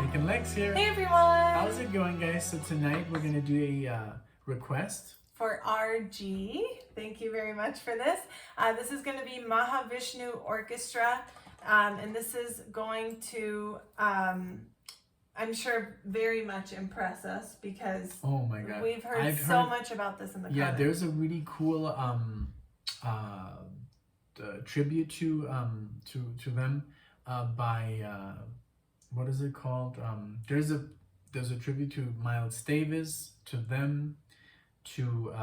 Nick and Lex here. Hey everyone! How's it going, guys? So tonight we're gonna do a request for RG. Thank you very much for this. This is going to be Mahavishnu Orchestra, and this is going to, I'm sure, very much impress us because oh my god, we've heard so much about this in the comments. There's a really cool tribute to them by what is it called? There's a tribute to Miles Davis, to them, to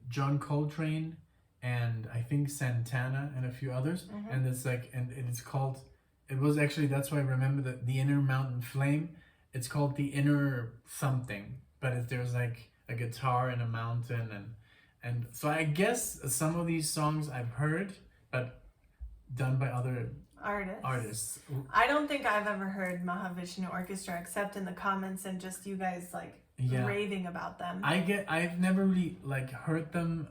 John Coltrane, and I think Santana and a few others. Mm-hmm. And it's like, and it's called, it was actually, that's why I remember the Inner Mountain Flame. It's called the Inner something, but there's like a guitar and a mountain, and so I guess some of these songs I've heard, but done by other artists. I don't think I've ever heard Mahavishnu Orchestra except in the comments and just you guys like raving about them. I've never really like heard them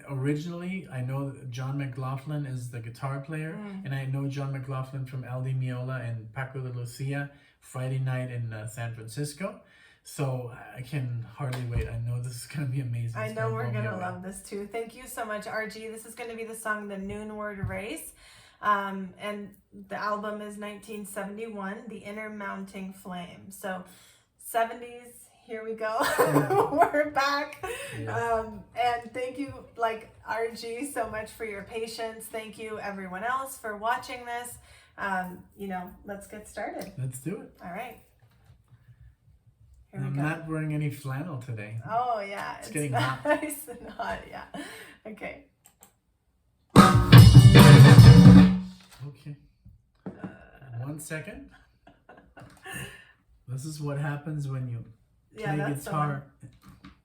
originally. I know that John McLaughlin is the guitar player, and I know John McLaughlin from El Di Meola and Paco de Lucia, Friday Night in San Francisco. So I can hardly wait. I know this is going to be amazing. I know we're going to love this too. Thank you so much, RG. This is going to be the song The Noonward Race. And the album is 1971, The Inner Mounting Flame. So 70s, here we go. We're back. Yeah. And thank you, like RG, so much for your patience. Thank you, everyone else, for watching this. Let's get started. Let's do it. All right. I'm not wearing any flannel today. Oh, yeah. It's getting nice hot. and hot, yeah. Okay. Okay. 1 second. This is what happens when you play guitar.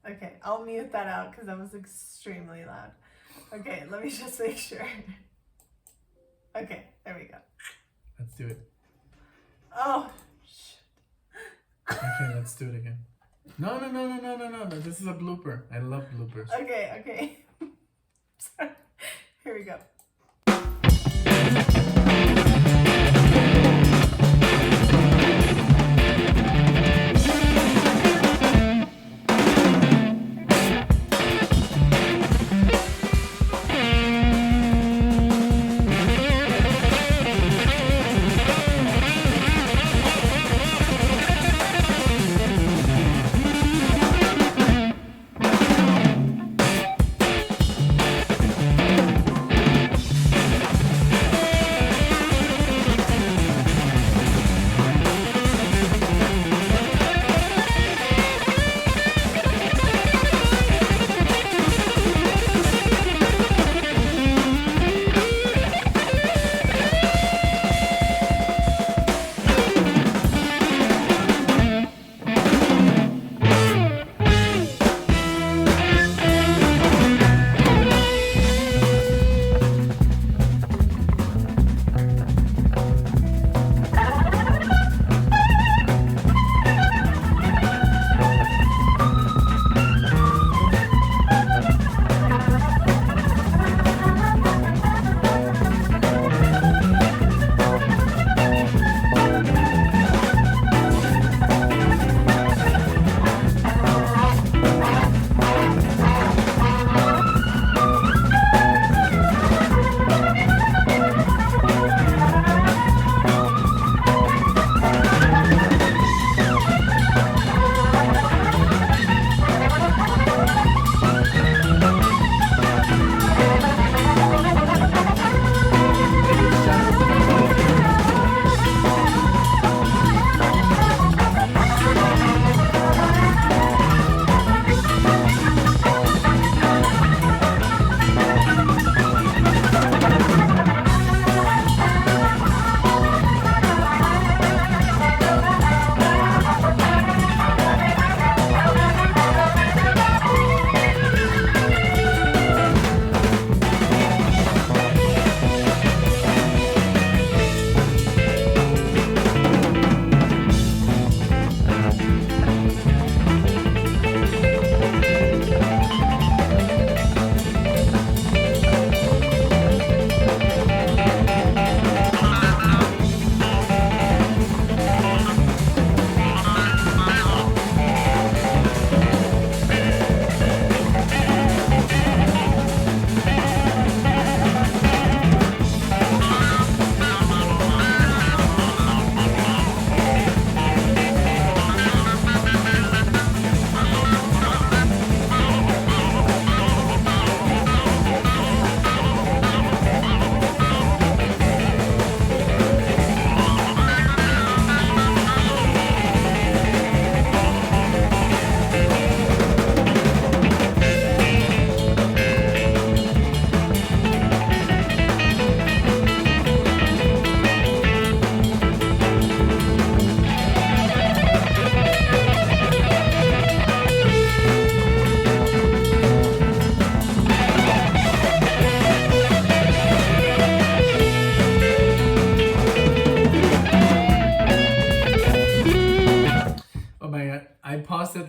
Okay, I'll mute that out because that was extremely loud. Okay, let me just make sure. Okay, there we go. Let's do it. Oh, shit. Okay, let's do it again. No. This is a blooper. I love bloopers. Okay. Sorry. Here we go.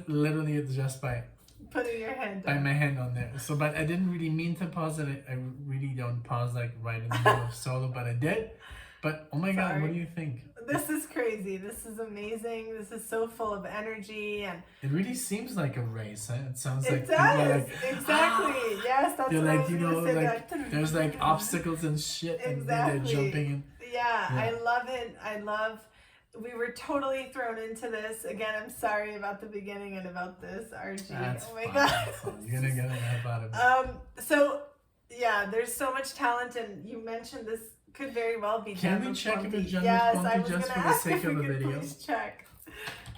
literally just by Putting your hand by down. my hand on there. So, but I didn't really mean to pause it. I really don't pause like right in the middle of solo, but I did. But oh my God, Sorry. what do you think? This is crazy. This is amazing. This is so full of energy, and It really seems like a race. Huh? It sounds it like people are does like exactly. Yes, that's they're what I like was you know gonna say. like there's like obstacles and shit, and then Exactly. they're jumping in. Yeah, Yeah. I love it. I love. We were totally thrown into this. Again, I'm sorry about the beginning and about this, RG. That's Oh my fine. God. That's fine. You're gonna get a nap out of it. So yeah, there's so much talent, and you mentioned this could very well be. Can we Gianluca check if Ponti. it's Gianluca Yes, Ponti I was just gonna for the ask sake if of we the could video? please check.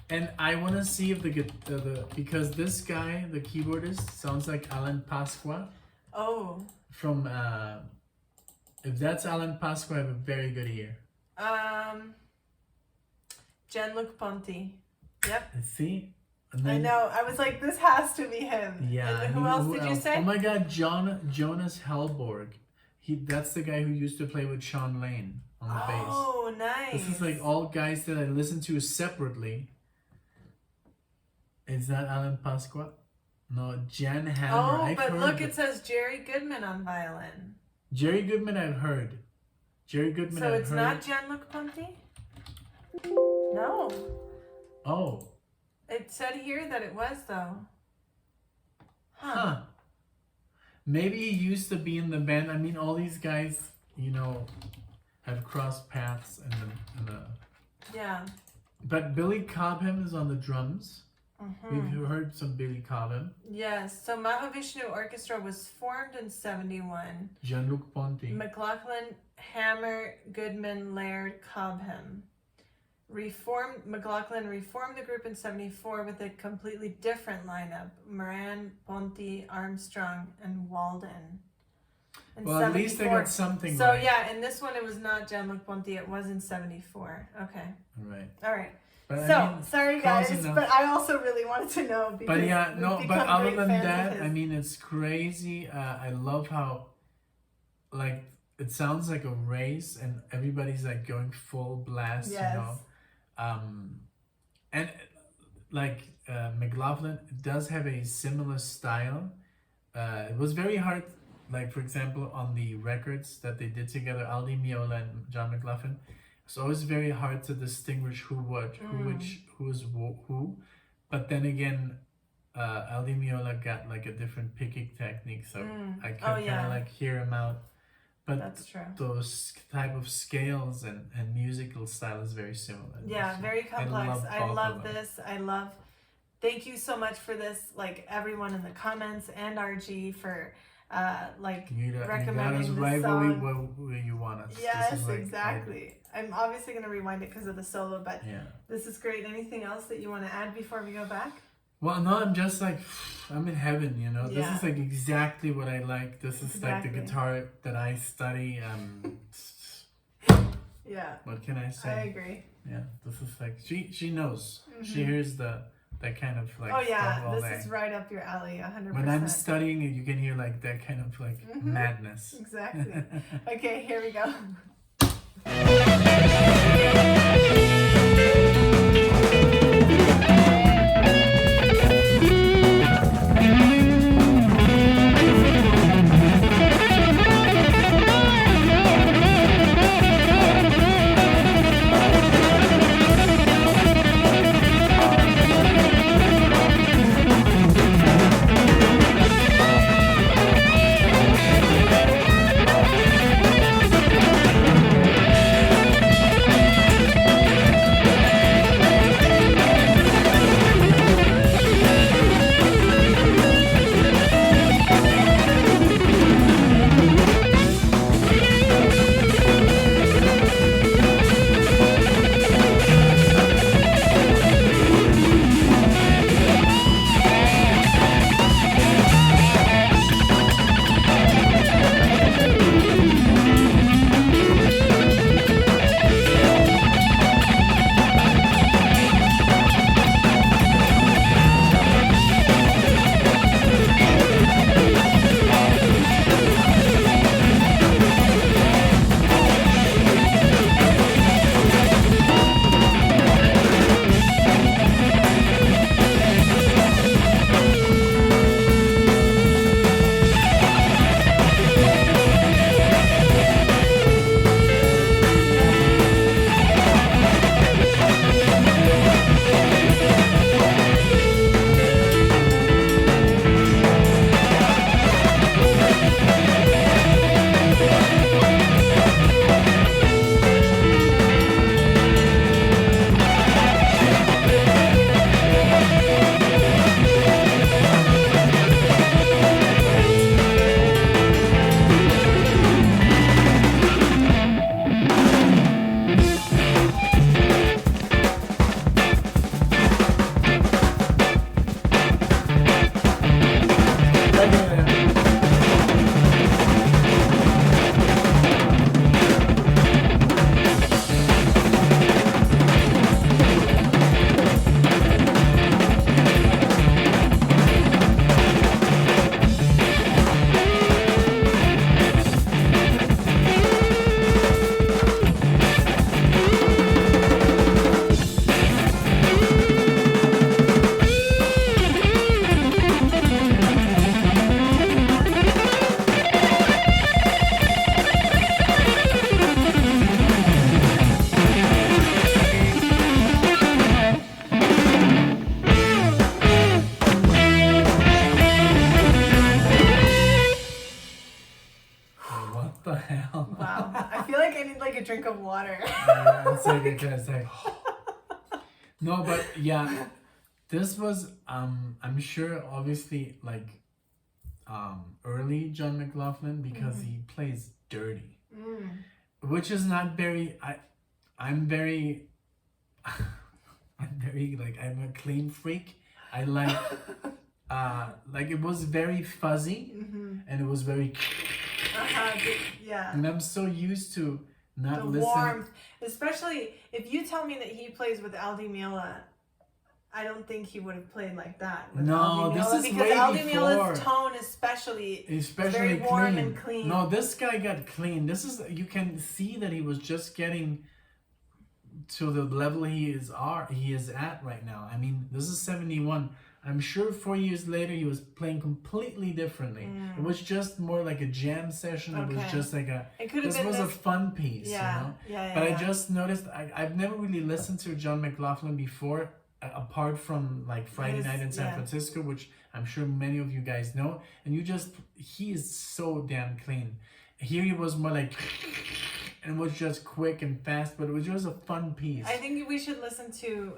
And I want to see if the because this guy, the keyboardist, sounds like Alan Pasqua Oh, from. If that's Alan Pasqua, I have a very good ear. Gianluca Ponti. Yep. See? And I then, know. I was like, this has to be him. Yeah. And who else did you say? Oh my God, Jonas Hellborg. That's the guy who used to play with Sean Lane on the bass. Oh, nice. This is like all guys that I listen to separately. Is that Alan Pasqua? No, Jan Hammer. Oh, I've but heard look, of it says Jerry Goodman on violin. Jerry Goodman, I've heard. Jerry Goodman, So I've it's heard. not Gianluca Ponti? No. Oh, It said here that it was, though. huh. Maybe he used to be in the band. I mean, all these guys, you know, have crossed paths in the. Yeah. But Billy Cobham is on the drums. Mm-hmm. We've heard some Billy Cobham. Yes. So Mahavishnu Orchestra was formed in 71. Jean-Luc Ponty. McLaughlin, Hammer, Goodman, Laird, Cobham. McLaughlin reformed the group in 74 with a completely different lineup. Moran, Ponty, Armstrong, and Walden. In Well, at least they 74. got something So right. yeah, in this one it was not Gianluca Ponty, it was in 74. Okay. Right. All right. But So, I mean, sorry close guys, enough. but I also really wanted to know because But yeah, we've no, become but other great than fans of that, his. I mean, it's crazy. I love how, like, it sounds like a race and everybody's like going full blast, Yes. you know. And like McLaughlin does have a similar style. It was very hard, like for example, on the records that they did together, Aldi Meola and John McLaughlin. It's always very hard to distinguish who is who. But then again, Aldi Meola got like a different picking technique, so I could kind of like hear him out. But That's true. those type of scales and musical style is very similar. Yeah, So very complex. I both of love them. this. Thank you so much for this, like everyone in the comments and RG for recommending us this right song. where you want us. This Yes, is like, exactly. I'm obviously going to rewind it because of the solo, but Yeah. this is great. Anything else that you want to add before we go back? Well, no, I'm just like, I'm in heaven, you know. This Yeah. is like exactly what I like. This is like the Exactly. guitar that I study. Yeah, What can I say? I agree. Yeah, this is like she knows. She Mhm. hears that kind of like Oh stuff yeah, all this day. is right up your alley, 100%. When I'm studying it, you can hear like that kind of like Mhm. madness. Exactly. Okay, here we go. the hell? Wow. I feel like I need like a drink of water. It's like it's like no, but yeah, this was I'm sure obviously like early John McLaughlin because he plays dirty, which is not very. I'm very I'm very like I'm a clean freak. I like it was very fuzzy and it was very Yeah. and I'm so used to not The listening. warmth, especially if you tell me that he plays with Aldi Meola, I don't think he would have played like that. With No, Aldi this Meola, is because way Aldi before. Meola's tone, especially very Especially warm clean. and clean. No, this guy got clean. This is you can see that he was just getting to the level he is at right now. I mean, this is 71. I'm sure 4 years later he was playing completely differently. It was just more like a jam session. It was Okay. just like a It could have this been was a this. fun piece, Yeah, you know? yeah. But I just noticed I've never really listened to John McLaughlin before, apart from like Friday His- Night in San yeah. Francisco, which I'm sure many of you guys know. And he is so damn clean. Here he was more like, and was just quick and fast, but it was just a fun piece. I think we should listen to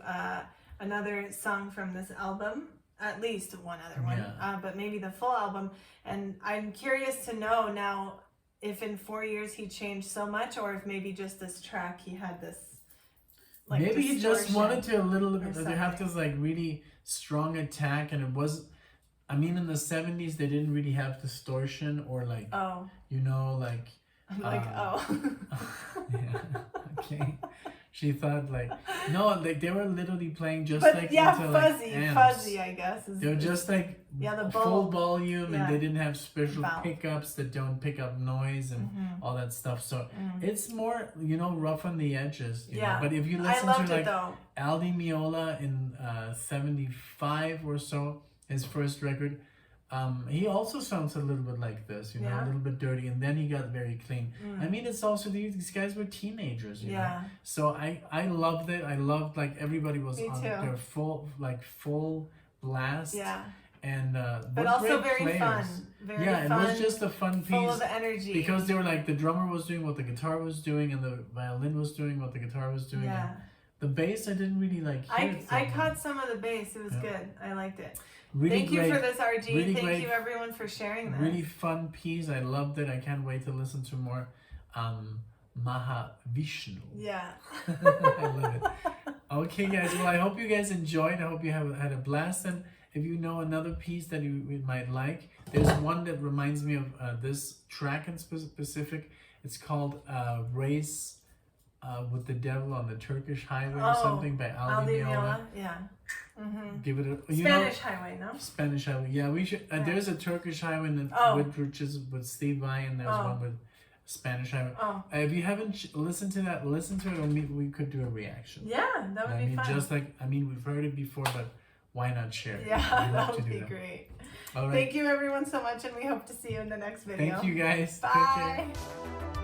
another song from this album, at least one other one, Yeah. but maybe the full album. And I'm curious to know now if in 4 years he changed so much, or if maybe just this track he had this. Like maybe he just distortion wanted to a little or bit. They have something. this like really strong attack, and it was. I mean, in the 70s, they didn't really have distortion or like, Oh, you know, like. I'm like, oh. Yeah. Okay. She thought like no, like they were literally playing just But like yeah, into fuzzy, like amps. fuzzy, I guess. They were just like Yeah, the full bulb. volume, Yeah. and they didn't have special Valve. pickups that don't pick up noise and all that stuff. So it's more, you know, rough on the edges. You Yeah. know? But if you I listen loved to it like though. Aldi Meola in 75 or so, his first record, he also sounds a little bit like this, you know, Yeah. a little bit dirty, and then he got very clean. I mean, it's also these guys were teenagers, you know. Yeah. So I loved it. I loved like everybody was Me on too. their full blast. Yeah. And But what also great very players. fun. Very Yeah, fun. it was just a fun piece. full of energy. Because they were like the drummer was doing what the guitar was doing, and the violin was doing what the guitar was doing. Yeah. And the bass I didn't really like hear. I caught some of the bass. It was good. I liked it. Really Thank great, you for this, RG. really Thank great, you everyone for sharing that. really fun piece. I loved it. I can't wait to listen to more. Mahavishnu. Yeah. I love it. Okay, guys. Well, I hope you guys enjoyed. I hope you have had a blast. And if you know another piece that you might like, there's one that reminds me of this track in specific. It's called "Race with the Devil on the Turkish Highway" or something by Aldi Meola. Yeah. Give it a Spanish Highway, no? Spanish Highway. Yeah, we should. There's a Turkish Highway which is with Steve Vai, and there's one with Spanish Highway. If you haven't listened to that, listen to it, and we could do a reaction. Yeah, that would be fun. Just like we've heard it before, but why not share it? Yeah, We love that to would do be great. All right. Thank you everyone so much, and we hope to see you in the next video. Thank you guys. Take care. Bye.